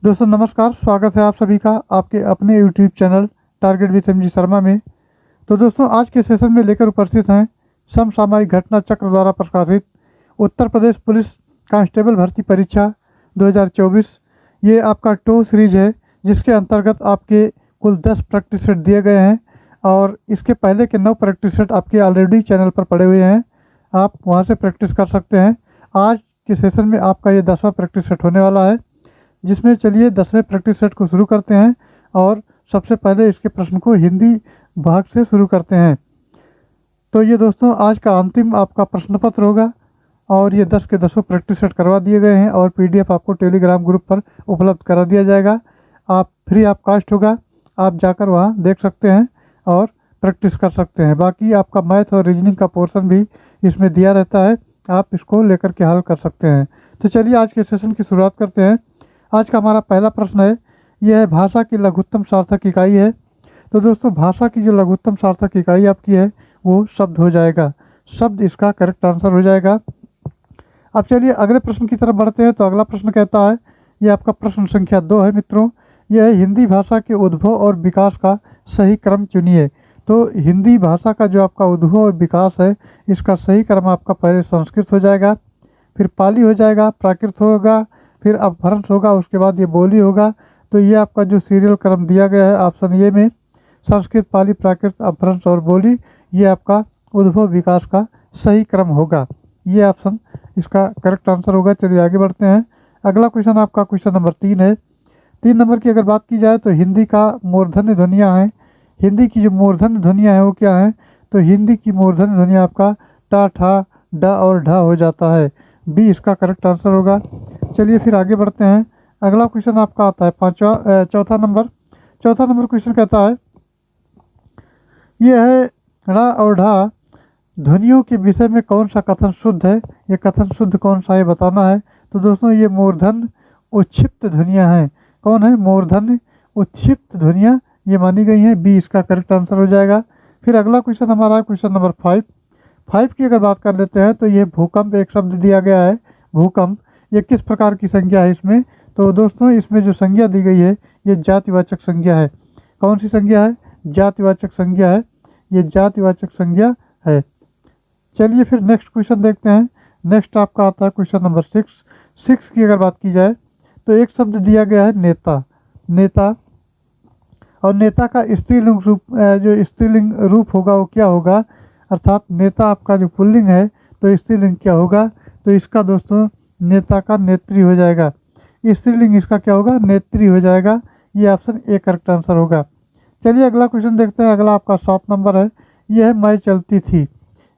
दोस्तों नमस्कार, स्वागत है आप सभी का आपके अपने YouTube channel target with MG Sharma में। तो दोस्तों आज के सेशन में लेकर उपस्थित हैं समसामयिक घटना चक्र द्वारा प्रकाशित उत्तर प्रदेश पुलिस कांस्टेबल भर्ती परीक्षा 2024। ये आपका टो सीरीज है जिसके अंतर्गत आपके कुल 10 प्रैक्टिस सेट दिए गए हैं और इसके पहले के 9 प्रैक्टिस सेट आपके ऑलरेडी चैनल पर पड़े हुए हैं, आप वहाँ से प्रैक्टिस कर सकते हैं। आज के सेशन में आपका ये 10वां प्रैक्टिस सेट होने वाला है, जिसमें चलिए 10वें प्रैक्टिस सेट को शुरू करते हैं और सबसे पहले इसके प्रश्न को हिंदी भाग से शुरू करते हैं। तो ये दोस्तों आज का अंतिम आपका प्रश्न पत्र होगा और ये 10 के 10 प्रैक्टिस सेट करवा दिए गए हैं और पीडीएफ आपको टेलीग्राम ग्रुप पर उपलब्ध करा दिया जाएगा। आप फ्री ऑफ कास्ट होगा, आप जाकर वहाँ देख सकते हैं और प्रैक्टिस कर सकते हैं। बाकी आपका मैथ और रीजनिंग का पोर्शन भी इसमें दिया रहता है, आप इसको लेकर के हल कर सकते हैं। तो चलिए आज के सेशन की शुरुआत करते हैं। आज का हमारा पहला प्रश्न है, यह है भाषा की लघुत्तम सार्थक इकाई है। तो दोस्तों भाषा की जो लघुत्तम सार्थक इकाई आपकी है वो शब्द हो जाएगा, शब्द इसका करेक्ट आंसर हो जाएगा। अब चलिए अगले प्रश्न की तरफ बढ़ते हैं। तो अगला प्रश्न कहता है, ये आपका प्रश्न संख्या 2 है मित्रों, यह है हिंदी भाषा के उद्भव और विकास का सही क्रम चुनिए। तो हिंदी भाषा का जो आपका उद्भव और विकास है इसका सही क्रम आपका पहले संस्कृत हो जाएगा, फिर पाली हो जाएगा, प्राकृत होगा, फिर अपभ्रंश होगा, उसके बाद ये बोली होगा। तो ये आपका जो सीरियल क्रम दिया गया है ऑप्शन ए में, संस्कृत, पाली, प्राकृत, अपभ्रंश और बोली, ये आपका उद्भव विकास का सही क्रम होगा। ये ऑप्शन इसका करेक्ट आंसर होगा। चलिए आगे बढ़ते हैं। अगला क्वेश्चन आपका क्वेश्चन नंबर 3 है। 3 नंबर की अगर बात की जाए तो हिंदी का मूर्धन्य ध्वनियाँ हैं। हिंदी की जो मूर्धन्य ध्वनियाँ हैं वो क्या है? तो हिंदी की मूर्धन्य ध्वनियाँ आपका टा, ठा, डा और ढा हो जाता है। बी इसका करेक्ट आंसर होगा। चलिए फिर आगे बढ़ते हैं। अगला क्वेश्चन आपका आता है चौथा नंबर। चौथा नंबर क्वेश्चन कहता है, यह है ड़ा और ढा ध्वनियों के विषय में कौन सा कथन शुद्ध है? ये कथन शुद्ध कौन सा है बताना है। तो दोस्तों ये मूर्धन्य उच्छिप्त ध्वनियाँ हैं। कौन है? मूर्धन्य उच्छिप्त ध्वनियाँ ये मानी गई हैं। बी इसका करेक्ट आंसर हो जाएगा। फिर अगला क्वेश्चन हमारा है क्वेश्चन नंबर 5। 5 की अगर बात कर लेते हैं तो ये भूकंप एक शब्द दिया गया है। भूकंप ये किस प्रकार की संज्ञा है इसमें? तो दोस्तों इसमें जो संज्ञा दी गई है ये जातिवाचक संज्ञा है। कौन सी संज्ञा है? जातिवाचक संज्ञा है। ये जातिवाचक संज्ञा है। चलिए फिर नेक्स्ट क्वेश्चन देखते हैं। नेक्स्ट आपका आता है क्वेश्चन नंबर 6। 6 की अगर बात की जाए तो एक शब्द दिया गया है नेता। नेता और नेता का स्त्रीलिंग रूप जो स्त्रीलिंग रूप होगा वो क्या होगा? अर्थात नेता आपका जो पुल्लिंग है तो स्त्रीलिंग क्या होगा? तो इसका दोस्तों नेता का नेत्री हो जाएगा। स्त्रीलिंग इसका क्या होगा? नेत्री हो जाएगा। ये ऑप्शन ए करेक्ट आंसर होगा। चलिए अगला क्वेश्चन देखते हैं। अगला आपका 7 नंबर है। यह है मैं चलती थी।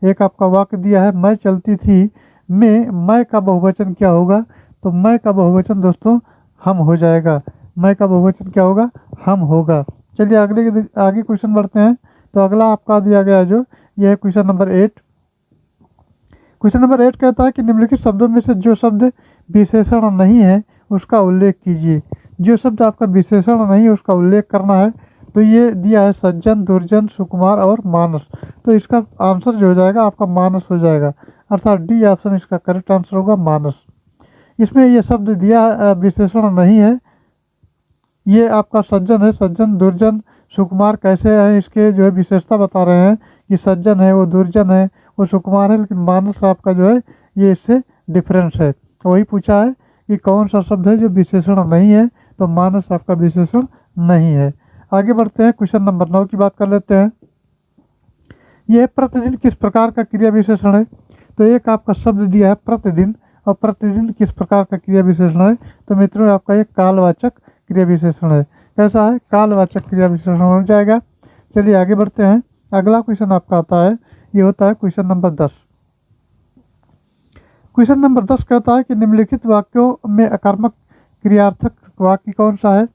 एक आपका वाक्य दिया है मैं चलती थी में मैं का बहुवचन क्या होगा? तो मैं का बहुवचन दोस्तों हम हो जाएगा। मैं का बहुवचन क्या होगा? हम होगा। चलिए आगे क्वेश्चन बढ़ते हैं। तो अगला आपका दिया गया है जो यह है क्वेश्चन नंबर 8। क्वेश्चन नंबर 8 कहता है कि निम्नलिखित शब्दों में से जो शब्द विशेषण नहीं है उसका उल्लेख कीजिए। जो शब्द आपका विशेषण नहीं है उसका उल्लेख करना है। तो ये दिया है सज्जन, दुर्जन, सुकुमार और मानस। तो इसका आंसर जो हो जाएगा आपका मानस हो जाएगा। अर्थात डी ऑप्शन इसका करेक्ट आंसर होगा, मानस। इसमें ये शब्द दिया विशेषण नहीं है। ये आपका सज्जन है, सज्जन, दुर्जन, सुकुमार कैसे है इसके जो है विशेषता बता रहे हैं कि सज्जन है, वो दुर्जन है, वो सुकुमार है, लेकिन मानस आपका जो है ये इससे डिफरेंस है। वही पूछा है कि कौन सा शब्द है जो विशेषण नहीं है, तो मानस आपका विशेषण नहीं है। आगे बढ़ते हैं। क्वेश्चन नंबर 9 की बात कर लेते हैं। यह प्रतिदिन किस प्रकार का क्रिया विशेषण है? तो एक आपका शब्द दिया है प्रतिदिन, और प्रतिदिन किस प्रकार का क्रिया विशेषण है? तो मित्रों आपका एक कालवाचक क्रिया विशेषण है। कैसा है? कालवाचक क्रिया विशेषण हो जाएगा। चलिए आगे बढ़ते हैं। अगला क्वेश्चन आपका आता है, ये होता है क्वेश्चन नंबर 10। क्वेश्चन नंबर 10 कहता है कि निम्नलिखित वाक्यों में आकर्मक क्रियार्थक वाक्य कौन सा है?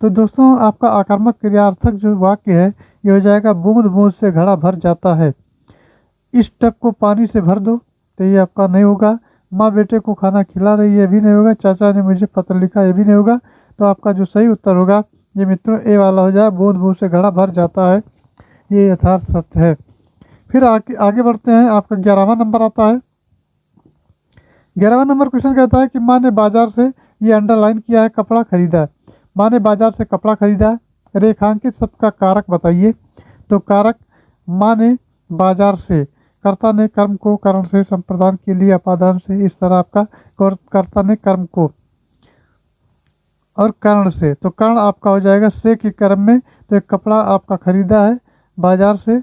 तो दोस्तों आपका आकर्मक क्रियार्थक जो वाक्य है ये हो जाएगा बूंद बूंद से घड़ा भर जाता है। इस टब को पानी से भर दो, तो ये आपका नहीं होगा। माँ बेटे को खाना खिला रही है भी नहीं होगा। चाचा ने मुझे पत्र लिखा ये भी नहीं होगा। तो आपका जो सही उत्तर होगा ये मित्रों ए वाला हो जाए, बूंद बूंद से घड़ा भर जाता है। ये यथार्थ सत्य है। फिर आगे बढ़ते हैं। आपका 11वां नंबर आता है। 11वां नंबर क्वेश्चन कहता है कि माँ ने बाजार से ये अंडरलाइन किया है कपड़ा खरीदा है, माने बाजार से कपड़ा खरीदा है। रेखांकित शब्द का कारक बताइए, तो कारक माने बाजार से, कर्ता ने कर्म को कर्ण से, संप्रदान के लिए अपादान से, इस तरह आपका कर्ता ने कर्म को और कर्ण से, तो कर्ण आपका हो जाएगा से के कर्म में, तो एक कपड़ा आपका खरीदा है बाजार से,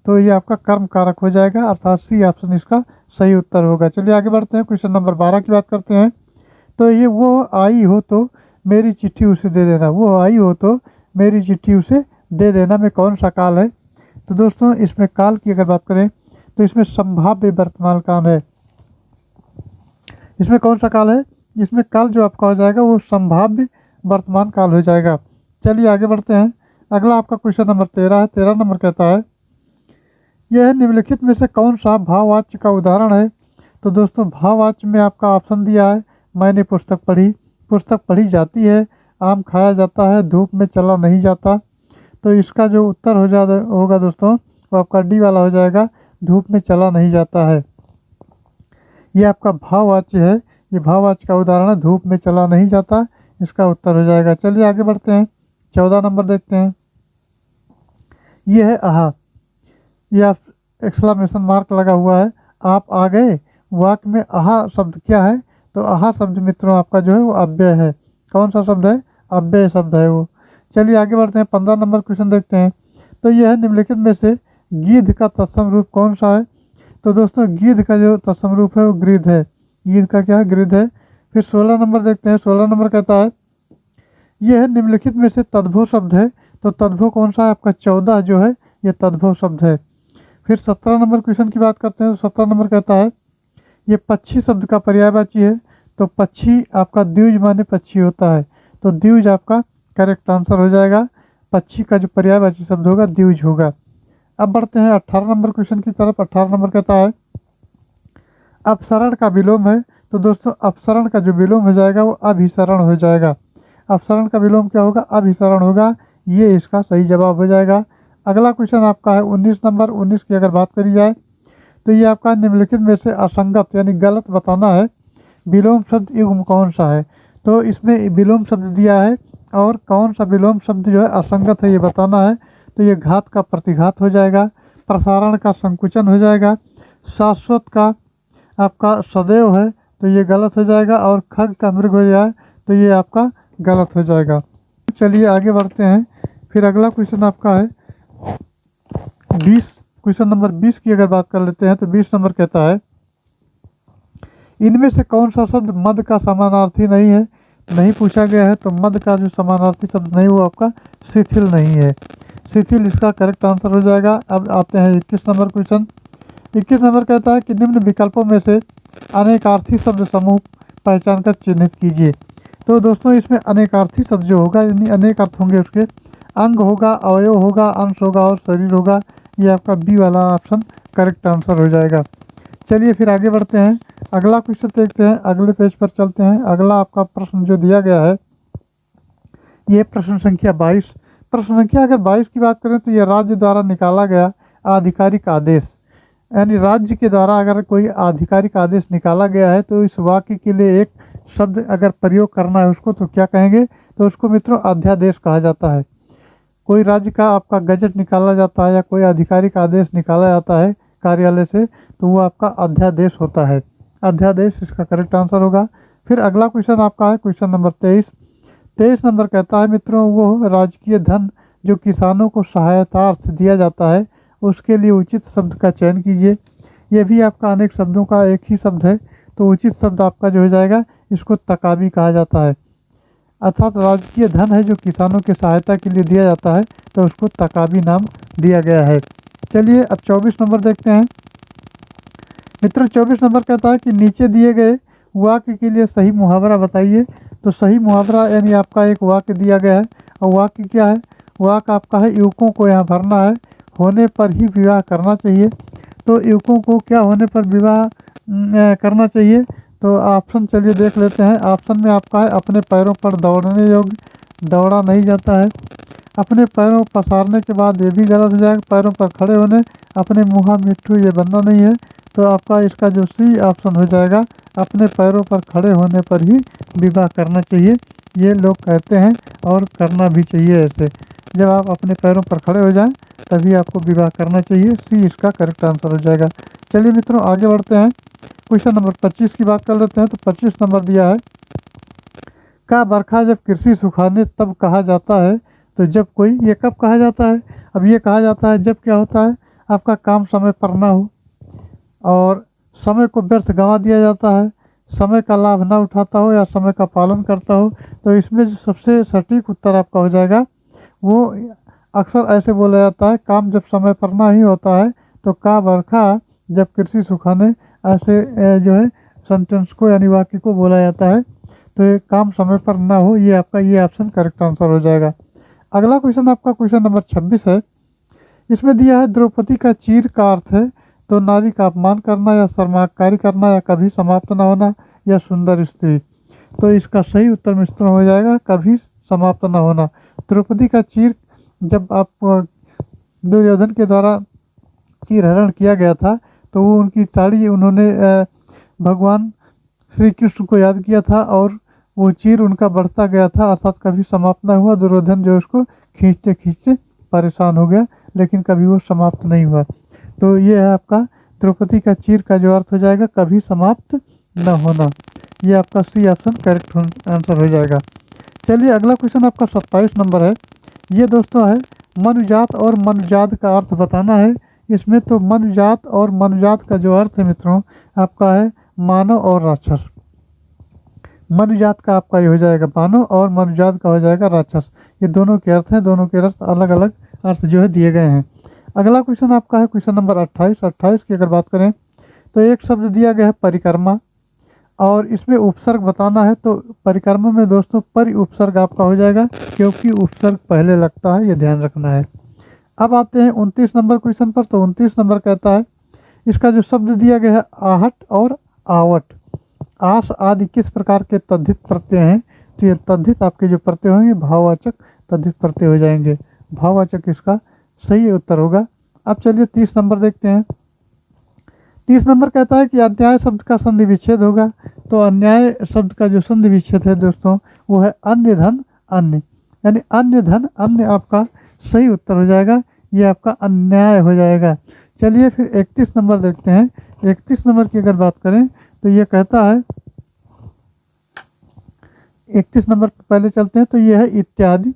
तो ये आपका कर्म कारक हो जाएगा, अर्थात सी ऑप्शन इसका सही उत्तर होगा। चलिए आगे बढ़ते हैं, क्वेश्चन नंबर 12 की बात करते हैं। तो ये वो आई हो तो मेरी चिट्ठी उसे दे देना, वो आई हो तो मेरी चिट्ठी उसे दे देना में कौन सा काल है? तो दोस्तों इसमें काल की अगर बात करें तो इसमें संभाव्य वर्तमान काल है। इसमें कौन सा काल है? इसमें काल जो आपका हो जाएगा वो संभाव्य वर्तमान काल हो जाएगा। चलिए आगे बढ़ते हैं, अगला आपका क्वेश्चन नंबर 13 है। 13 नंबर कहता है यह निम्नलिखित में से कौन सा भाववाच्य का उदाहरण है? तो दोस्तों भाववाच्य में आपका ऑप्शन दिया है, मैंने पुस्तक पढ़ी, पुस्तक पढ़ी जाती है, आम खाया जाता है, धूप में चला नहीं जाता। तो इसका जो उत्तर होगा दोस्तों वो आपका डी वाला हो जाएगा, धूप में चला नहीं जाता है। ये आपका भाववाच्य है, ये भाववाच्य का उदाहरण है, धूप में चला नहीं जाता, इसका उत्तर हो जाएगा। चलिए आगे बढ़ते हैं, 14 नंबर देखते हैं। ये है आहा, ये आप एक्सक्लेमेशन मार्क लगा हुआ है, आप आ गए। वाक्य में आहा शब्द क्या है? तो आहा शब्द मित्रों आपका जो है वो अव्यय है। कौन सा शब्द है? अव्यय शब्द है वो। चलिए आगे बढ़ते हैं, 15 नंबर क्वेश्चन देखते हैं। तो यह निम्नलिखित में से गिद्ध का तत्सम रूप कौन सा है? तो दोस्तों गिद्ध का जो तत्सम रूप है वो गृध्र है। गिद्ध का क्या है? गृध्र है। फिर 16 नंबर देखते हैं, 16 नंबर कहता है यह निम्नलिखित में से तद्भव शब्द है। तो तद्भव कौन सा है? आपका 14 जो है ये तद्भव शब्द है। फिर 17 नंबर क्वेश्चन की बात करते हैं, तो 17 नंबर कहता है ये पक्षी शब्द का पर्यायवाची है। तो पक्षी आपका द्विज माने पक्षी होता है, तो द्विज आपका करेक्ट आंसर हो जाएगा। पक्षी का जो पर्यायवाची शब्द होगा द्विज होगा। अब बढ़ते हैं 18 नंबर क्वेश्चन की तरफ। 18 नंबर कहता है अपसरण का विलोम है। तो दोस्तों अपसरण का जो विलोम हो जाएगा वो अभिसरण हो जाएगा। अपसरण का विलोम क्या होगा? अभिसरण होगा, ये इसका सही जवाब हो जाएगा। अगला क्वेश्चन आपका है 19 नंबर। 19 की अगर बात करी जाए तो ये आपका निम्नलिखित में से असंगत यानी गलत बताना है, विलोम शब्द युग्म कौन सा है? तो इसमें विलोम शब्द दिया है और कौन सा विलोम शब्द जो है असंगत है ये बताना है। तो ये घात का प्रतिघात हो जाएगा, प्रसारण का संकुचन हो जाएगा, शाश्वत का आपका सदैव है तो ये गलत हो जाएगा, और खग का मृग हो जाए तो ये आपका गलत हो जाएगा। चलिए आगे बढ़ते हैं, फिर अगला क्वेश्चन आपका है 20। क्वेश्चन नंबर 20 की अगर बात कर लेते हैं तो 20 नंबर कहता है इनमें से कौन सा शब्द मद का समानार्थी नहीं है? नहीं पूछा गया है, तो मद का जो समानार्थी शब्द नहीं वो आपका शिथिल नहीं है। शिथिल इसका करेक्ट आंसर हो जाएगा। अब आते हैं 21 नंबर क्वेश्चन। 21 नंबर कहता है कि निम्न विकल्पों में से अनेकार्थी शब्द समूह पहचान कर चिन्हित कीजिए। तो दोस्तों इसमें अनेकार्थी शब्द जो होगा यानी अनेक अर्थ होंगे, उसके अंग होगा, अवयव होगा, अंश होगा और शरीर होगा, ये आपका बी वाला ऑप्शन करेक्ट आंसर हो जाएगा। चलिए फिर आगे बढ़ते हैं, अगला क्वेश्चन देखते हैं, अगले पेज पर चलते हैं। अगला आपका प्रश्न जो दिया गया है ये प्रश्न संख्या 22। प्रश्न संख्या अगर 22 की बात करें तो ये राज्य द्वारा निकाला गया आधिकारिक आदेश, यानी राज्य के द्वारा अगर कोई आधिकारिक आदेश निकाला गया है तो इस वाक्य के लिए एक शब्द अगर प्रयोग करना है उसको तो क्या कहेंगे? तो उसको मित्रों अध्यादेश कहा जाता है। कोई राज्य का आपका गजट निकाला जाता है या कोई आधिकारिक आदेश निकाला जाता है कार्यालय से तो वो आपका अध्यादेश होता है। अध्यादेश इसका करेक्ट आंसर होगा। फिर अगला क्वेश्चन आपका है क्वेश्चन नंबर 23। 23 नंबर कहता है मित्रों वो राजकीय धन जो किसानों को सहायतार्थ दिया जाता है उसके लिए उचित शब्द का चयन कीजिए। ये भी आपका अनेक शब्दों का एक ही शब्द है, तो उचित शब्द आपका जो हो जाएगा इसको तकाबी कहा जाता है। अर्थात राजकीय धन है जो किसानों की सहायता के लिए दिया जाता है तो उसको तकाबी नाम दिया गया है। चलिए अब 24 नंबर देखते हैं मित्रों। 24 नंबर कहता है कि नीचे दिए गए वाक्य के लिए सही मुहावरा बताइए। तो सही मुहावरा यानी आपका एक वाक्य दिया गया है और वाक्य क्या है? वाक्य आपका है युवकों को यहाँ भरना है, होने पर ही विवाह करना चाहिए। तो युवकों को क्या होने पर विवाह करना चाहिए? तो ऑप्शन चलिए देख लेते हैं। ऑप्शन में आपका है अपने पैरों पर दौड़ने योग्य, दौड़ा नहीं जाता है। अपने पैरों पसारने के बाद ये भी गलत हो जाएगा, पैरों पर खड़े होने, अपने मुँहा मिट्ठू ये बनना नहीं है। तो आपका इसका जो सी ऑप्शन हो जाएगा, अपने पैरों पर खड़े होने पर ही विवाह करना चाहिए, ये लोग कहते हैं और करना भी चाहिए। ऐसे जब आप अपने पैरों पर खड़े हो जाएं तभी आपको विवाह करना चाहिए, सी इसका करेक्ट आंसर हो जाएगा। चलिए मित्रों आगे बढ़ते हैं, क्वेश्चन नंबर 25 की बात कर लेते हैं। तो 25 नंबर दिया है, का बरखा जब कृषि सुखाने तब कहा जाता है। तो जब कोई, ये कब कहा जाता है? अब ये कहा जाता है जब क्या होता है, आपका काम समय पर ना हो और समय को व्यर्थ गंवा दिया जाता है, समय का लाभ ना उठाता हो या समय का पालन करता हो। तो इसमें जो सबसे सटीक उत्तर आपका हो जाएगा वो, अक्सर ऐसे बोला जाता है, काम जब समय पर ना ही होता है तो का बरखा जब कृषि सुखाने, ऐसे जो है सेंटेंस को यानी वाक्य को बोला जाता है। तो ये काम समय पर ना हो, ये आपका ये ऑप्शन करेक्ट आंसर हो जाएगा। अगला क्वेश्चन आपका क्वेश्चन नंबर 26 है। इसमें दिया है, द्रौपदी का चीर का अर्थ है तो नारी का अपमान करना या शर्माकारी करना या कभी समाप्त न होना या सुंदर स्त्री। तो इसका सही उत्तर मित्रों हो जाएगा कभी समाप्त न होना। द्रौपदी का चीर, जब आप दुर्योधन के द्वारा चीर हरण किया गया था तो वो उनकी साड़ी उन्होंने भगवान श्री कृष्ण को याद किया था और वो चीर उनका बढ़ता गया था, अर्थात कभी समाप्त न हुआ। दुर्योधन जो उसको खींचते खींचते परेशान हो गया, लेकिन कभी वो समाप्त नहीं हुआ। तो ये है आपका द्रौपदी का चीर का जो अर्थ हो जाएगा कभी समाप्त न होना, ये आपका सी ऑप्शन करेक्ट आंसर हो जाएगा। चलिए अगला क्वेश्चन आपका 27 नंबर है। ये दोस्तों है, मनुजात और मनुजात का अर्थ बताना है। इसमें तो मनुजात और मनुजात का जो अर्थ है मित्रों आपका है मानव और राक्षस। मनुजात का आपका ये हो जाएगा मानव और मनुजात का हो जाएगा राक्षस। ये दोनों के अर्थ हैं, दोनों के अर्थ अलग अलग अर्थ जो है दिए गए हैं। अगला क्वेश्चन आपका है क्वेश्चन नंबर 28। 28 की अगर बात करें तो एक शब्द दिया गया है परिक्रमा और इसमें उपसर्ग बताना है। तो परिक्रमा में दोस्तों परि उपसर्ग आपका हो जाएगा, क्योंकि उपसर्ग पहले लगता है, ये ध्यान रखना है। अब आते हैं 29 नंबर क्वेश्चन पर। तो 29 नंबर कहता है, इसका जो शब्द दिया गया है आहट और आवट, आस आदि किस प्रकार के तद्धित प्रत्यय हैं। तो ये तद्धित आपके जो प्रत्यय होंगे भाववाचक तद्धित प्रत्यय हो जाएंगे, भाववाचक इसका सही उत्तर होगा। अब चलिए 30 नंबर देखते हैं। 30 नंबर कहता है कि अन्याय शब्द का संधि विच्छेद होगा। तो अन्याय शब्द का जो संधि विच्छेद है दोस्तों वो है अन्य धन अन्य, यानी अन्य धन अन्य आपका सही उत्तर हो जाएगा, ये आपका अन्याय हो जाएगा। चलिए फिर 31 नंबर देखते हैं। 31 नंबर की अगर बात करें तो ये कहता है, 31 नंबर पर पहले चलते हैं। तो ये है इत्यादि।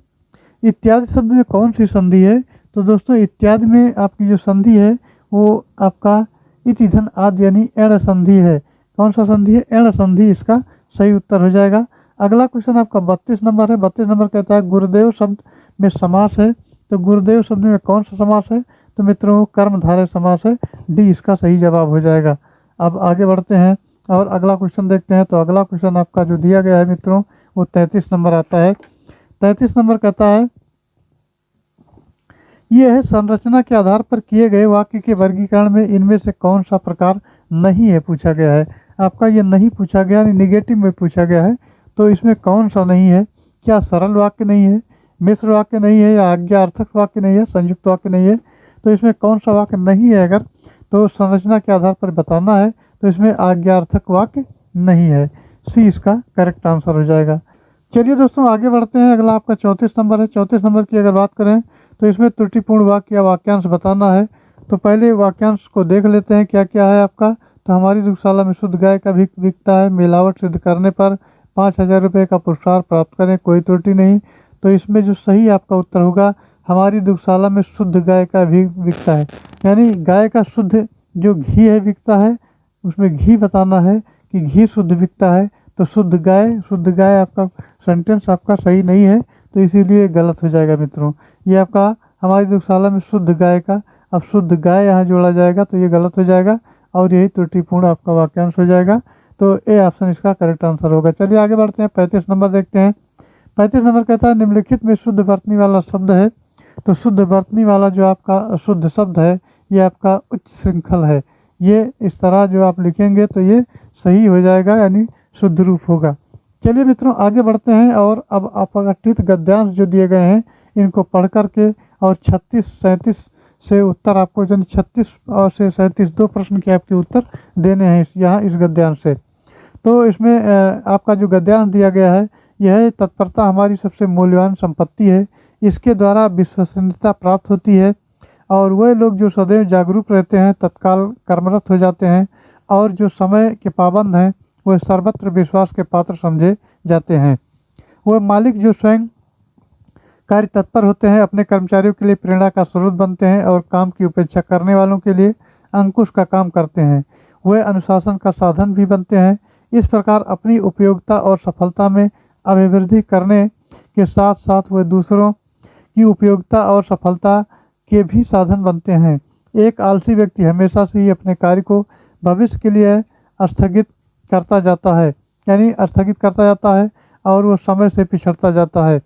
इत्यादि शब्द में कौन सी संधि है। तो दोस्तों इत्यादि में आपकी जो संधि है वो आपका इति धन आदि यानी एण संधि है। कौन सा संधि है, एण संधि इसका सही उत्तर हो जाएगा। अगला क्वेश्चन आपका 32 नंबर है। 32 नंबर कहता है गुरुदेव शब्द में समास है। तो गुरुदेव शब्द में कौन सा समास है। तो मित्रों कर्मधारय समास है, डी इसका सही जवाब हो जाएगा। अब आगे बढ़ते हैं और अगला क्वेश्चन देखते हैं। तो अगला क्वेश्चन आपका जो दिया गया है मित्रों वो 33 नंबर आता है। 33 नंबर कहता है, यह है संरचना के आधार पर किए गए वाक्य के वर्गीकरण में इनमें से कौन सा प्रकार नहीं है पूछा गया है। आपका ये नहीं पूछा गया, यानी निगेटिव में पूछा गया है। तो इसमें कौन सा नहीं है, क्या सरल वाक्य नहीं है, मिश्र वाक्य नहीं है, या आज्ञार्थक वाक्य नहीं है, संयुक्त वाक्य नहीं है। तो इसमें कौन सा वाक्य नहीं है अगर तो संरचना के आधार पर बताना है। तो इसमें आज्ञार्थक वाक्य नहीं है, सी इसका करेक्ट आंसर हो जाएगा। चलिए दोस्तों आगे बढ़ते हैं। अगला आपका 34 नंबर है। 34 नंबर की अगर बात करें तो इसमें त्रुटिपूर्ण वाक्य या वाक्यांश बताना है। तो पहले वाक्यांश को देख लेते हैं क्या क्या है आपका। तो हमारी दुग्धशाला में शुद्ध गाय का भी बिकता है, मिलावट सिद्ध करने पर 5,000 रुपये का पुरस्कार प्राप्त करें, कोई त्रुटि नहीं। तो इसमें जो सही आपका उत्तर होगा, हमारी दुग्धशाला में शुद्ध गाय का भी बिकता है, यानी गाय का शुद्ध जो घी है बिकता है, उसमें घी बताना है कि घी शुद्ध बिकता है। तो शुद्ध गाय आपका सेंटेंस आपका सही नहीं है, तो इसीलिए गलत हो जाएगा मित्रों। ये आपका हमारी दुग्धशाला में शुद्ध गाय का, अब शुद्ध गाय यहाँ जोड़ा जाएगा तो ये गलत हो जाएगा और यही त्रुटिपूर्ण आपका वाक्यांश हो जाएगा। तो ए ऑप्शन इसका करेक्ट आंसर होगा। चलिए आगे बढ़ते हैं, 35 नंबर देखते हैं। 35 नंबर कहता है निम्नलिखित में शुद्ध वर्तनी वाला शब्द है। तो शुद्ध वर्तनी वाला जो आपका शुद्ध शब्द है ये आपका उच्च श्रृंखल है। ये इस तरह जो आप लिखेंगे तो ये सही हो जाएगा, यानी शुद्ध रूप होगा। चलिए मित्रों आगे बढ़ते हैं और अब अपघटित गद्यांश जो दिए गए हैं इनको पढ़ करके और 36, 37 से उत्तर आपको यानी 36 और से 37 दो प्रश्न के आपके उत्तर देने हैं यहाँ इस गद्यांश से। तो इसमें आपका जो गद्यांश दिया गया है यह है, तत्परता हमारी सबसे मूल्यवान संपत्ति है, इसके द्वारा विश्वसनीयता प्राप्त होती है और वह लोग जो सदैव जागरूक रहते हैं तत्काल कर्मरत हो जाते हैं और जो समय के पाबंद हैं वह सर्वत्र विश्वास के पात्र समझे जाते हैं। वह मालिक जो स्वयं कार्य तत्पर होते हैं अपने कर्मचारियों के लिए प्रेरणा का स्रोत बनते हैं और काम की उपेक्षा करने वालों के लिए अंकुश का काम करते हैं। वह अनुशासन का साधन भी बनते हैं। इस प्रकार अपनी उपयोगिता और सफलता में अभिवृद्धि करने के साथ साथ वह दूसरों की उपयोगिता और सफलता के भी साधन बनते हैं। एक आलसी व्यक्ति हमेशा से ही अपने कार्य को भविष्य के लिए स्थगित करता जाता है, यानी स्थगित करता जाता है और वो समय से पिछड़ता जाता है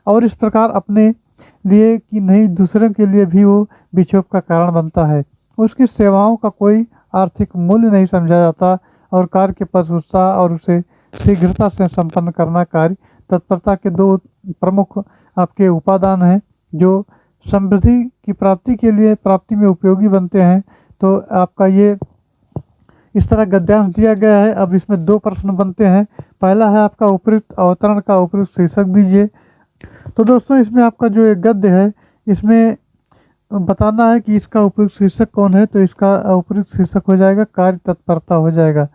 और इस प्रकार अपने लिए कि नहीं दूसरों के लिए भी वो विक्षोभ का कारण बनता है। उसकी सेवाओं का कोई आर्थिक मूल्य नहीं समझा जाता और कार्य के प्रति उत्साह और उसे शीघ्रता से संपन्न करना कार्य तत्परता के दो प्रमुख आपके उपादान हैं जो समृद्धि की प्राप्ति में उपयोगी बनते हैं। तो आपका ये इस तरह गद्यांश दिया गया है। अब इसमें दो प्रश्न बनते हैं। पहला है आपका उपयुक्त अवतरण का उपयुक्त शीर्षक दीजिए। तो दोस्तों इसमें आपका जो एक गद्य है इसमें बताना है कि इसका उपयुक्त शीर्षक कौन है। तो इसका उपयुक्त शीर्षक हो जाएगा कार्य तत्परता हो जाएगा।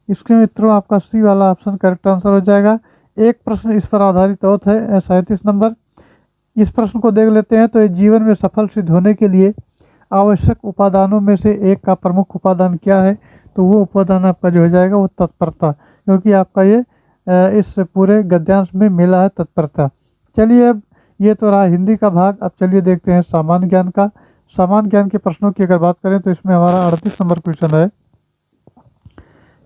इसके मित्रों आपका सी वाला ऑप्शन करेक्ट आंसर हो जाएगा। एक प्रश्न इस पर आधारित और है 37 नंबर। इस प्रश्न को देख लेते हैं। तो ये जीवन में सफल सिद्ध होने के लिए आवश्यक उपादानों में से एक का प्रमुख उपादान क्या है। तो वो उपादान आपका जो हो जाएगा वो तत्परता, क्योंकि आपका ये इस पूरे गद्यांश में मिला है तत्परता। चलिए अब ये तो रहा हिंदी का भाग। अब चलिए देखते हैं सामान्य ज्ञान का। सामान्य ज्ञान के प्रश्नों की अगर बात करें तो इसमें हमारा 38 नंबर क्वेश्चन है।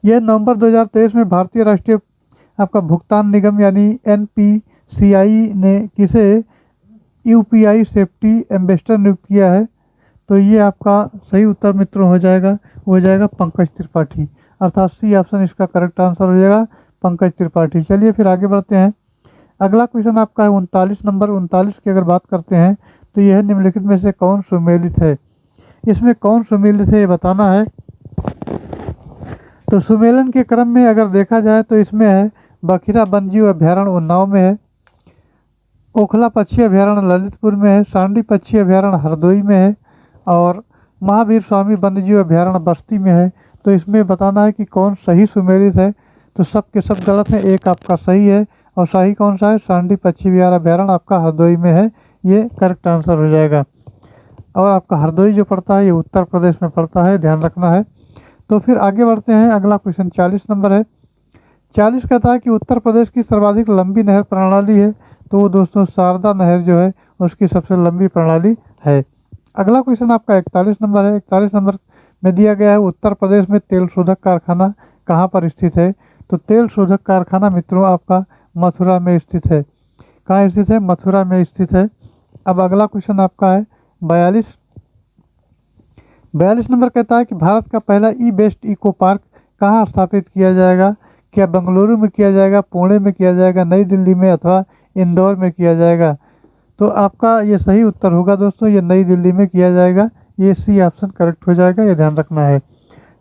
यह नवंबर 2023 में भारतीय राष्ट्रीय आपका भुगतान निगम यानी NPCI ने किसे UPI सेफ्टी एम्बेसडर नियुक्त किया है। तो ये आपका सही उत्तर मित्रों हो जाएगा, वो हो जाएगा पंकज त्रिपाठी, अर्थात सी ऑप्शन इसका करेक्ट आंसर हो जाएगा पंकज त्रिपाठी। चलिए फिर आगे बढ़ते हैं। अगला क्वेश्चन आपका है 39 नंबर। 39 की अगर बात करते हैं तो यह निम्नलिखित में से कौन सुमेलित है। इसमें कौन सुमेलित है ये बताना है। तो सुमेलन के क्रम में अगर देखा जाए तो इसमें है बखिरा वन्यजीव अभ्यारण्य उन्नाव में है, ओखला पक्षी अभ्यारण्य ललितपुर में है, सांडी पक्षी अभ्यारण्य हरदोई में है और महावीर स्वामी वन्यजीव अभ्यारण्य बस्ती में है। तो इसमें बताना है कि कौन सही सुमेलित है। तो सब के सब गलत है, एक आपका सही है और सही कौन सा है, सांडी पक्षी विहार अभ्यारण्य आपका हरदोई में है, ये करेक्ट आंसर हो जाएगा। और आपका हरदोई जो पड़ता है ये उत्तर प्रदेश में पड़ता है, ध्यान रखना है। तो फिर आगे बढ़ते हैं। अगला क्वेश्चन 40 नंबर है। 40 कहता है कि उत्तर प्रदेश की सर्वाधिक लंबी नहर प्रणाली है। तो वो दोस्तों शारदा नहर जो है उसकी सबसे लंबी प्रणाली है। अगला क्वेश्चन आपका 41 नंबर है। 41 नंबर में दिया गया है उत्तर प्रदेश में तेल शोधक कारखाना कहाँ पर स्थित है। तो तेल शोधक कारखाना मित्रों आपका मथुरा में स्थित है। कहाँ स्थित है, मथुरा में स्थित है। अब अगला क्वेश्चन आपका है 42 नंबर कहता है कि भारत का पहला ई-वेस्ट इको पार्क कहाँ स्थापित किया जाएगा। क्या बेंगलुरु में किया जाएगा, पुणे में किया जाएगा, नई दिल्ली में अथवा इंदौर में किया जाएगा। तो आपका ये सही उत्तर होगा दोस्तों, ये नई दिल्ली में किया जाएगा। ये सी ऑप्शन करेक्ट हो जाएगा, ये ध्यान रखना है।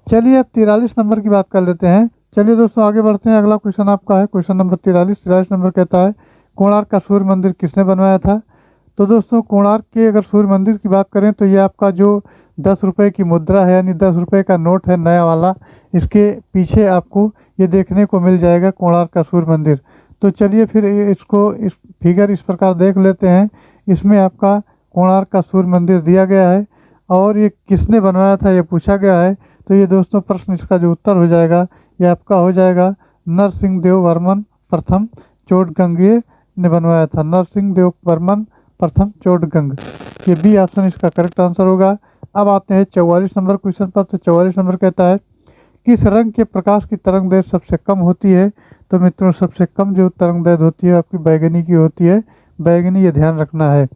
चलिए अब 43 नंबर की बात कर लेते हैं। चलिए दोस्तों आगे बढ़ते हैं। अगला क्वेश्चन आपका है क्वेश्चन नंबर 43 नंबर कहता है कोणार्क का सूर्य मंदिर किसने बनवाया था। तो दोस्तों कोणार्क के अगर सूर्य मंदिर की बात करें तो ये आपका जो 10 रुपये की मुद्रा है यानी 10 रुपये का नोट है नया वाला, इसके पीछे आपको ये देखने को मिल जाएगा कोणार्क का सूर्य मंदिर। तो चलिए फिर इसको इस फिगर इस प्रकार देख लेते हैं। इसमें आपका कोणार्क का सूर्य मंदिर दिया गया है और ये किसने बनवाया था ये पूछा गया है। तो ये दोस्तों प्रश्न इसका जो उत्तर हो जाएगा ये आपका हो जाएगा नरसिंहदेव वर्मन प्रथम चोटगंगीय ने बनवाया था। नरसिंहदेव वर्मन प्रथम चोटगंग, ये बी ऑप्शन इसका करेक्ट आंसर होगा। अब आते हैं 44 नंबर क्वेश्चन पर। तो 44 नंबर कहता है किस रंग के प्रकाश की तरंग दैर्घ्य सबसे कम होती है। तो मित्रों सबसे कम जो तरंग दैर्घ्य होती है आपकी बैगनी की होती है, बैगनी, ये ध्यान रखना है।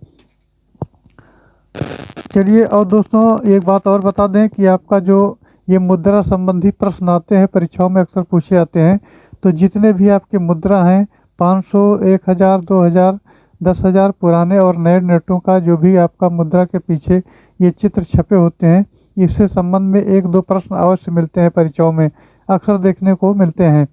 चलिए और दोस्तों एक बात और बता दें कि आपका जो ये मुद्रा संबंधी प्रश्न आते हैं परीक्षाओं में अक्सर पूछे जाते हैं। तो जितने भी आपके मुद्रा हैं 500, 1000, 2000, 10,000 पुराने और नए नोटों का जो भी आपका मुद्रा के पीछे ये चित्र छपे होते हैं। इससे संबंध में एक दो प्रश्न अवश्य मिलते हैं, परीक्षाओं में अक्सर देखने को मिलते हैं।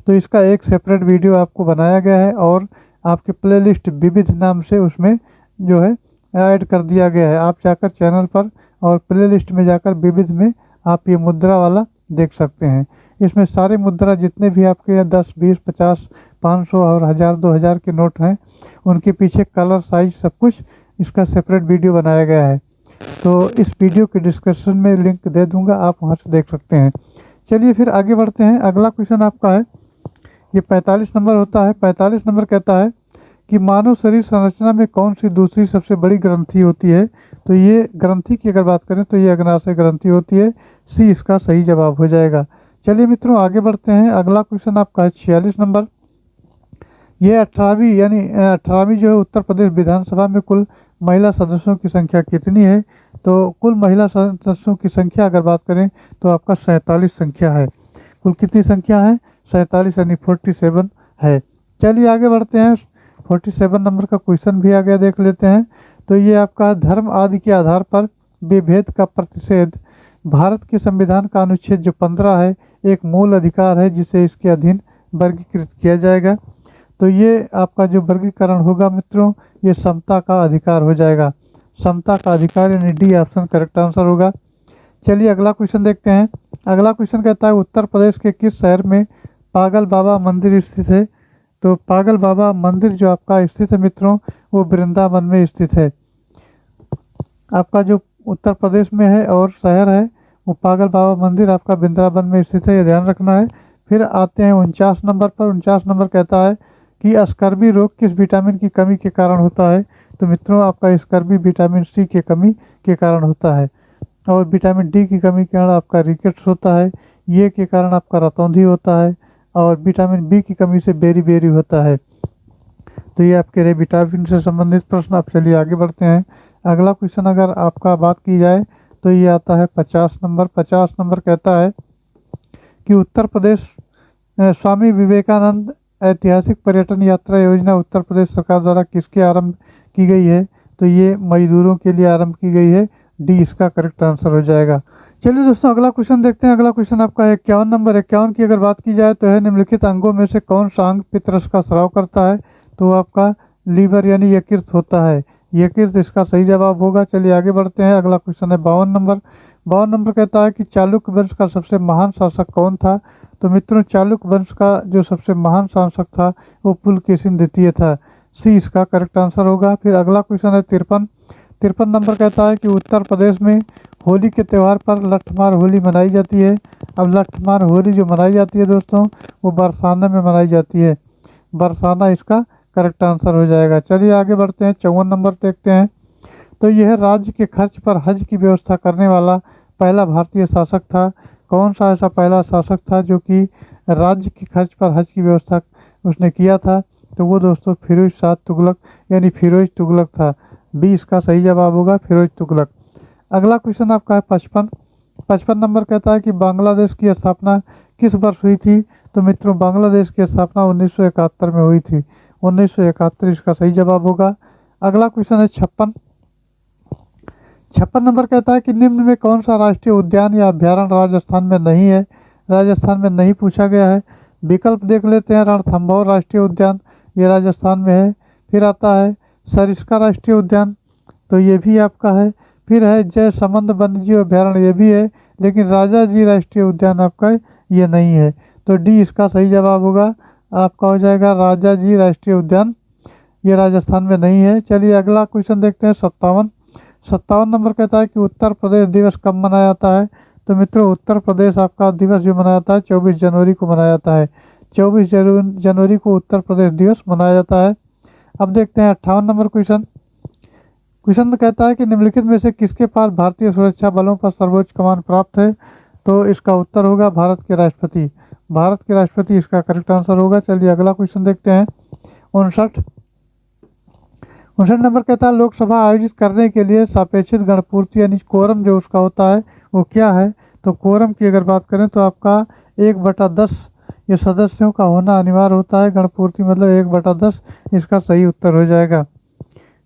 तो इसका एक सेपरेट वीडियो आपको बनाया गया है और आपके प्लेलिस्ट विविध नाम से उसमें जो है ऐड कर दिया गया है। आप जाकर चैनल पर और प्लेलिस्ट में जाकर विविध में आप ये मुद्रा वाला देख सकते हैं। इसमें सारे मुद्रा जितने भी आपके 10, 20, 50, 500 और 1000, 2000 के नोट हैं, उनके पीछे कलर, साइज सब कुछ इसका सेपरेट वीडियो बनाया गया है। तो इस वीडियो के डिस्क्रिप्शन में लिंक दे दूंगा, आप वहां से देख सकते हैं। चलिए फिर आगे बढ़ते हैं। अगला क्वेश्चन आपका है, ये 45 नंबर होता है। 45 नंबर कहता है कि मानव शरीर संरचना में कौन सी दूसरी सबसे बड़ी ग्रंथि होती है। तो ये ग्रंथि की अगर बात करें तो ये अग्नाशय ग्रंथि होती है। सी इसका सही जवाब हो जाएगा। चलिए मित्रों आगे बढ़ते हैं। अगला क्वेश्चन आपका है 46 नंबर। ये 18वीं यानी 18वीं जो है उत्तर प्रदेश विधानसभा में कुल महिला सदस्यों की संख्या कितनी है। तो कुल महिला सदस्यों की संख्या अगर बात करें तो आपका 47 संख्या है। कुल कितनी संख्या है? 47 यानी 47 है। चलिए आगे बढ़ते हैं। 47 नंबर का क्वेश्चन भी आ गया, देख लेते हैं। तो ये आपका धर्म आदि के आधार पर विभेद का प्रतिषेध भारत के संविधान का अनुच्छेद जो 15 है एक मूल अधिकार है जिसे इसके अधीन वर्गीकृत किया जाएगा। तो ये आपका जो वर्गीकरण होगा मित्रों, ये समता का अधिकार हो जाएगा। समता का अधिकार यानी डी ऑप्शन करेक्ट आंसर होगा। चलिए अगला क्वेश्चन देखते हैं। अगला क्वेश्चन कहता है उत्तर प्रदेश के किस शहर में पागल बाबा मंदिर स्थित है। तो पागल बाबा मंदिर जो आपका स्थित है मित्रों, वो वृंदावन में स्थित है। आपका जो उत्तर प्रदेश में है और शहर है वो पागल बाबा मंदिर आपका वृंदावन में स्थित है, ये ध्यान रखना है। फिर आते हैं 49 नंबर पर। 49 नंबर कहता है कि स्कर्वी रोग किस विटामिन की कमी के कारण होता है। तो मित्रों आपका स्कर्वी विटामिन सी की कमी के कारण होता है और विटामिन डी की कमी के कारण आपका रिकेट्स होता है। ये के कारण आपका रतौंधी होता है और विटामिन बी की कमी से बेरी होता है। तो ये आपके रहे विटामिन से संबंधित प्रश्न। आप चलिए आगे बढ़ते हैं। अगला क्वेश्चन अगर आपका बात की जाए तो ये आता है 50 नंबर। 50 नंबर कहता है कि उत्तर प्रदेश स्वामी विवेकानंद ऐतिहासिक पर्यटन यात्रा योजना उत्तर प्रदेश सरकार द्वारा किसके आरंभ की गई है। तो ये मजदूरों के लिए आरंभ की गई है। डी इसका करेक्ट आंसर हो जाएगा। चलिए दोस्तों अगला क्वेश्चन देखते हैं। अगला क्वेश्चन आपका है 51 नंबर। 51 की अगर बात की जाए तो है निम्नलिखित अंगों में से कौन सा अंग पितरस का स्राव करता है। तो आपका लीवर यानी यकृत होता है। यकृत इसका सही जवाब होगा। चलिए आगे बढ़ते हैं। अगला क्वेश्चन है 52 नंबर। 52 नंबर कहता है कि चालुक्य वंश का सबसे महान शासक कौन था। तो मित्रों चालुक्य वंश का जो सबसे महान शासक था वो पुलकेशिन द्वितीय था। सी इसका करेक्ट आंसर होगा। फिर अगला क्वेश्चन है 53। 53 नंबर कहता है कि उत्तर प्रदेश में होली के त्यौहार पर लठमार होली मनाई जाती है। अब लठमार होली जो मनाई जाती है दोस्तों वो बरसाना में मनाई जाती है। बरसाना इसका करेक्ट आंसर हो जाएगा। चलिए आगे बढ़ते हैं। 54 नंबर देखते हैं। तो यह राज्य के खर्च पर हज की व्यवस्था करने वाला पहला भारतीय शासक था। कौन सा ऐसा पहला शासक था जो कि राज्य के खर्च पर हज की व्यवस्था उसने किया था। तो वो दोस्तों फिरोज शाह तुगलक यानी फिरोज तुगलक था। बी इसका सही जवाब होगा, फिरोज तुगलक। अगला क्वेश्चन आपका है 55। 55 नंबर कहता है कि बांग्लादेश की स्थापना किस वर्ष हुई थी। तो मित्रों बांग्लादेश की स्थापना 1971 में हुई थी। 1971 इसका सही जवाब होगा। अगला क्वेश्चन है 56। 56 नंबर कहता है कि निम्न में कौन सा राष्ट्रीय उद्यान या अभ्यारण्य राजस्थान में नहीं है। राजस्थान में नहीं पूछा गया है। विकल्प देख लेते हैं। रणथंभौर राष्ट्रीय उद्यान ये राजस्थान में है। फिर आता है सरिस्का राष्ट्रीय उद्यान, तो ये भी आपका है। फिर है जयसमंद वन्यजीव अभ्यारण्य, ये भी है। लेकिन राजा जी राष्ट्रीय उद्यान आपका ये नहीं है। तो डी इसका सही जवाब होगा, आपका हो जाएगा राजा जी राष्ट्रीय उद्यान, ये राजस्थान में नहीं है। चलिए अगला क्वेश्चन देखते हैं 57। 57 नंबर कहता है कि उत्तर प्रदेश दिवस कब मनाया जाता है। तो मित्रों उत्तर प्रदेश आपका दिवस जो मनाया जाता है 24 जनवरी को मनाया जाता है। 24 जनवरी को उत्तर प्रदेश दिवस मनाया जाता है। अब देखते हैं 58 नंबर क्वेश्चन। क्वेश्चन कहता है कि निम्नलिखित में से किसके पास भारतीय सुरक्षा बलों पर सर्वोच्च कमान प्राप्त है। तो इसका उत्तर होगा भारत के राष्ट्रपति। भारत के राष्ट्रपति इसका करेक्ट आंसर होगा। चलिए अगला क्वेश्चन देखते हैं 59। 59 नंबर कहता है लोकसभा आयोजित करने के लिए सापेक्षित गणपूर्ति यानी कोरम जो उसका होता है वो क्या है। तो कोरम की अगर बात करें तो आपका 1/10 ये सदस्यों का होना अनिवार्य होता है। गणपूर्ति मतलब 1/10 इसका सही उत्तर हो जाएगा।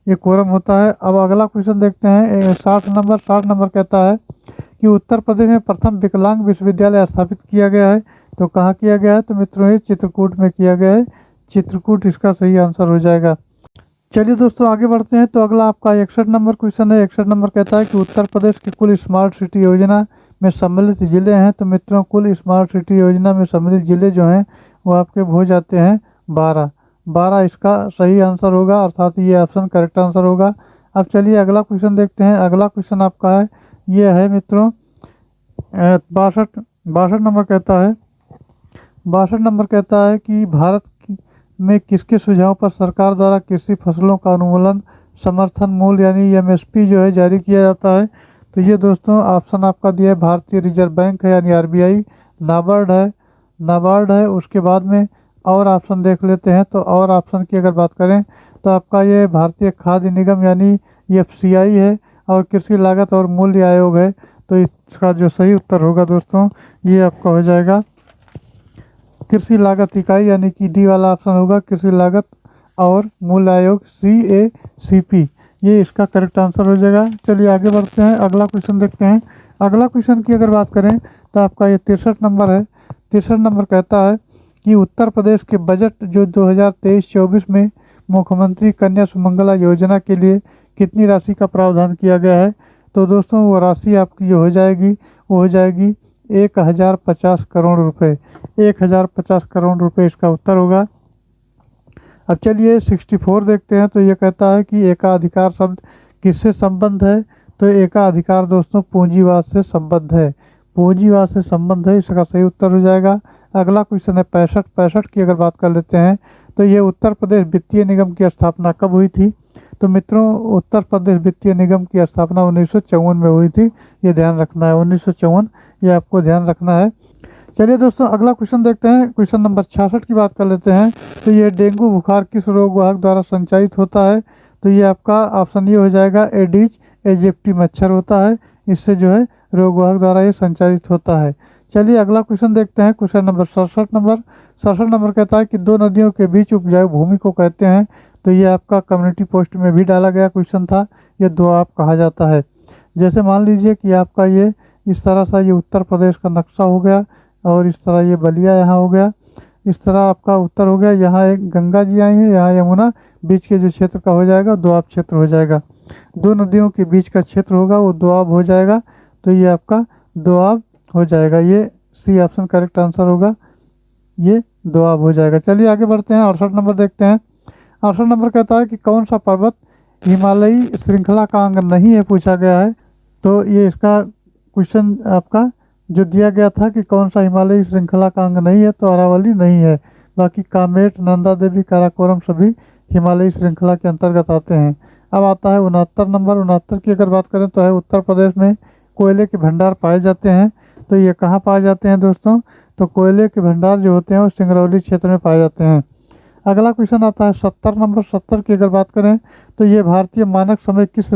ये कोरम होता है। अब अगला क्वेश्चन देखते हैं 60 नंबर कहता है कि उत्तर प्रदेश में प्रथम विकलांग विश्वविद्यालय स्थापित किया गया है। तो कहाँ किया गया है? तो मित्रों ये चित्रकूट में किया गया है। चित्रकूट इसका सही आंसर हो जाएगा। चलिए दोस्तों आगे बढ़ते हैं। तो अगला आपका 61 नंबर क्वेश्चन है। 61 नंबर कहता है कि उत्तर प्रदेश की कुल स्मार्ट सिटी योजना में सम्मिलित जिले हैं। तो मित्रों कुल स्मार्ट सिटी योजना में सम्मिलित जिले जो हैं वो आपके हो जाते हैं 12। 12 इसका सही आंसर होगा, अर्थात ये ऑप्शन करेक्ट आंसर होगा। अब चलिए अगला क्वेश्चन देखते हैं। अगला क्वेश्चन आपका है, ये है मित्रों 62 नंबर कहता है। 62 नंबर कहता है कि भारत में किसके सुझाव पर सरकार द्वारा कृषि फसलों का अनुमूलन समर्थन मूल्य यानी एमएसपी जो है जारी किया जाता है। तो ये दोस्तों ऑप्शन आपका दिया है भारतीय रिजर्व बैंक है यानी आरबीआई, नाबार्ड है। उसके बाद में और ऑप्शन देख लेते हैं। तो और ऑप्शन की अगर बात करें तो आपका ये भारतीय खाद्य निगम यानी एफसीआई है, और कृषि लागत और मूल्य आयोग है। तो इसका जो सही उत्तर होगा दोस्तों ये आपका हो जाएगा कृषि लागत इकाई यानी कि डी वाला ऑप्शन होगा, कृषि लागत और मूल्य आयोग CACP, ये इसका करेक्ट आंसर हो जाएगा। चलिए आगे बढ़ते हैं, अगला क्वेश्चन देखते हैं। अगला क्वेश्चन की अगर बात करें तो आपका ये 63 नंबर है। 63 नंबर कहता है कि उत्तर प्रदेश के बजट जो 2023-24 में मुख्यमंत्री कन्या सुमंगला योजना के लिए कितनी राशि का प्रावधान किया गया है? तो दोस्तों वो राशि आपकी जो हो जाएगी वो हो जाएगी 1050 करोड़ रुपए। 1050 करोड़ रुपए इसका उत्तर होगा। अब चलिए 64 देखते हैं। तो ये कहता है कि एकाधिकार शब्द किससे संबंध है? तो एकाधिकार दोस्तों पूंजीवाद से संबंध है। पूंजीवाद से संबंध है, इसका सही उत्तर हो जाएगा। अगला क्वेश्चन है 65 की अगर बात कर लेते हैं तो ये उत्तर प्रदेश वित्तीय निगम की स्थापना कब हुई थी? तो मित्रों उत्तर प्रदेश वित्तीय निगम की स्थापना 1954 में हुई थी। ये ध्यान रखना है, 1954 ये आपको ध्यान रखना है। चलिए दोस्तों अगला क्वेश्चन देखते हैं। क्वेश्चन नंबर 66 की बात कर लेते हैं। तो ये डेंगू बुखार किस रोग वाहक द्वारा संचालित होता है? तो ये आपका ऑप्शन ये हो जाएगा एडिज एजिप्टी मच्छर होता है, इससे जो है रोग वाहक द्वारा ये संचालित होता है। चलिए अगला क्वेश्चन देखते हैं। क्वेश्चन नंबर 67 नंबर कहता है कि दो नदियों के बीच उपजाऊ भूमि को कहते हैं। तो ये आपका कम्युनिटी पोस्ट में भी डाला गया क्वेश्चन था। ये दोआब कहा जाता है। जैसे मान लीजिए कि आपका ये इस तरह सा ये उत्तर प्रदेश का नक्शा हो गया, और इस तरह ये बलिया यहाँ हो गया, इस तरह आपका उत्तर हो गया। यहाँ एक गंगा जी आई है, यहाँ यमुना, बीच के जो क्षेत्र का हो जाएगा दोआब क्षेत्र हो जाएगा। दो नदियों के बीच का क्षेत्र होगा वो दोआब हो जाएगा। तो ये आपका दोआब हो जाएगा। ये सी ऑप्शन करेक्ट आंसर होगा, ये दोआब हो जाएगा। चलिए आगे बढ़ते हैं, 68 नंबर देखते हैं। 68 नंबर कहता है कि कौन सा पर्वत हिमालयी श्रृंखला का अंग नहीं है, पूछा गया है। तो ये इसका क्वेश्चन आपका जो दिया गया था कि कौन सा हिमालयी श्रृंखला का अंग नहीं है, तो अरावली नहीं है। बाकी कामेट, नंदा देवी, काराकोरम सभी हिमालयी श्रृंखला के अंतर्गत आते हैं। अब आता है 69 नंबर। 69 की अगर बात करें तो है उत्तर प्रदेश में कोयले के भंडार पाए जाते हैं। तो ये कहाँ पाए जाते हैं दोस्तों? तो कोयले के भंडार जो होते हैं वो सिंगरौली क्षेत्र में पाए जाते हैं। अगला क्वेश्चन आता है 70 नंबर। 70 की अगर बात करें तो ये भारतीय मानक समय किस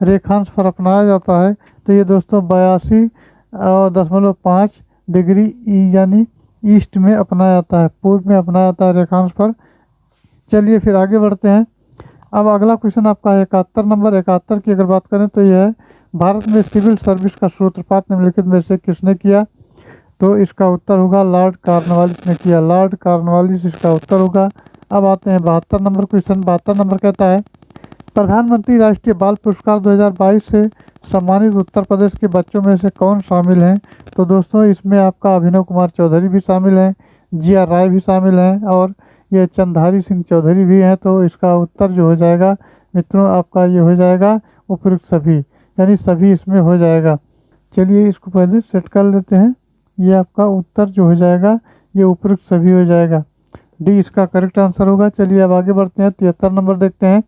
रेखांश पर अपनाया जाता है? तो ये दोस्तों 82.5 डिग्री यानी ईस्ट में अपनाया जाता है, पूर्व में अपनाया जाता है रेखांश पर। चलिए फिर आगे बढ़ते हैं। अब अगला क्वेश्चन आपका है 71 नंबर। 71 की अगर बात करें तो यह है भारत में सिविल सर्विस का सूत्रपात निम्नलिखित में से किसने किया? तो इसका उत्तर होगा लॉर्ड कॉर्नवालिस ने किया। लॉर्ड कॉर्नवालिस इसका उत्तर होगा। अब आते हैं 72 नंबर क्वेश्चन। 72 नंबर कहता है प्रधानमंत्री राष्ट्रीय बाल पुरस्कार 2022 से सम्मानित उत्तर प्रदेश के बच्चों में से कौन शामिल हैं? तो दोस्तों इसमें आपका अभिनव कुमार चौधरी भी शामिल हैं, GR राय भी शामिल हैं, और ये चंद्रधारी सिंह चौधरी भी हैं। तो इसका उत्तर जो हो जाएगा मित्रों आपका ये हो जाएगा उपयुक्त सभी, यानी सभी इसमें हो जाएगा। चलिए इसको पहले सेट कर लेते हैं। ये आपका उत्तर जो हो जाएगा ये उपयुक्त सभी हो जाएगा, डी इसका करेक्ट आंसर होगा। चलिए अब आगे बढ़ते हैं, 73 नंबर देखते हैं।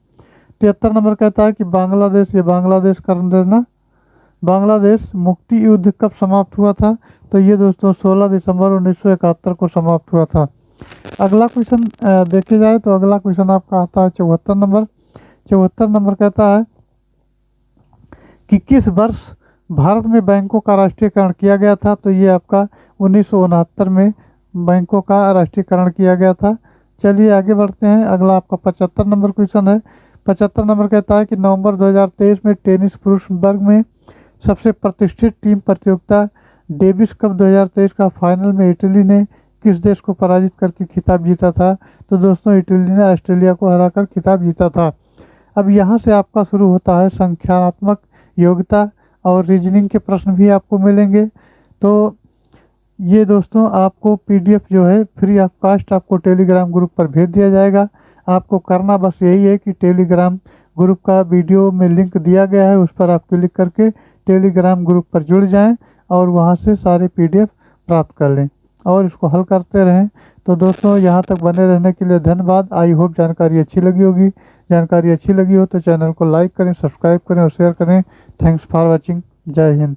73 नंबर कहता है कि बांग्लादेश, ये बांग्लादेश कर देना, बांग्लादेश मुक्ति युद्ध कब समाप्त हुआ था? तो ये दोस्तों 16 दिसंबर 1971 को समाप्त हुआ था। अगला क्वेश्चन देखे जाए तो अगला क्वेश्चन आपका आता है 74 नंबर। 74 नंबर कहता है कि किस वर्ष भारत में बैंकों का राष्ट्रीयकरण किया गया था? तो ये आपका 1969 में बैंकों का राष्ट्रीयकरण किया गया था। चलिए आगे बढ़ते हैं। अगला आपका 75 नंबर क्वेश्चन है। 75 नंबर कहता है कि नवंबर 2023 में टेनिस पुरुष वर्ग में सबसे प्रतिष्ठित टीम प्रतियोगिता डेविस कप 2023 का फाइनल में इटली ने किस देश को पराजित करके खिताब जीता था? तो दोस्तों इटली ने ऑस्ट्रेलिया को हराकर खिताब जीता था। अब यहाँ से आपका शुरू होता है संख्यात्मक योग्यता और रीजनिंग के प्रश्न भी आपको मिलेंगे। तो ये दोस्तों आपको पीडीएफ जो है फ्री ऑफ कास्ट आपको टेलीग्राम ग्रुप पर भेज दिया जाएगा। आपको करना बस यही है कि टेलीग्राम ग्रुप का वीडियो में लिंक दिया गया है, उस पर आप क्लिक करके टेलीग्राम ग्रुप पर जुड़ जाएं और वहां से सारे पीडीएफ प्राप्त कर लें और इसको हल करते रहें। तो दोस्तों यहाँ तक बने रहने के लिए धन्यवाद। आई होप जानकारी अच्छी लगी होगी। जानकारी अच्छी लगी हो तो चैनल को लाइक करें, सब्सक्राइब करें और शेयर करें। Thanks for watching. जय हिंद।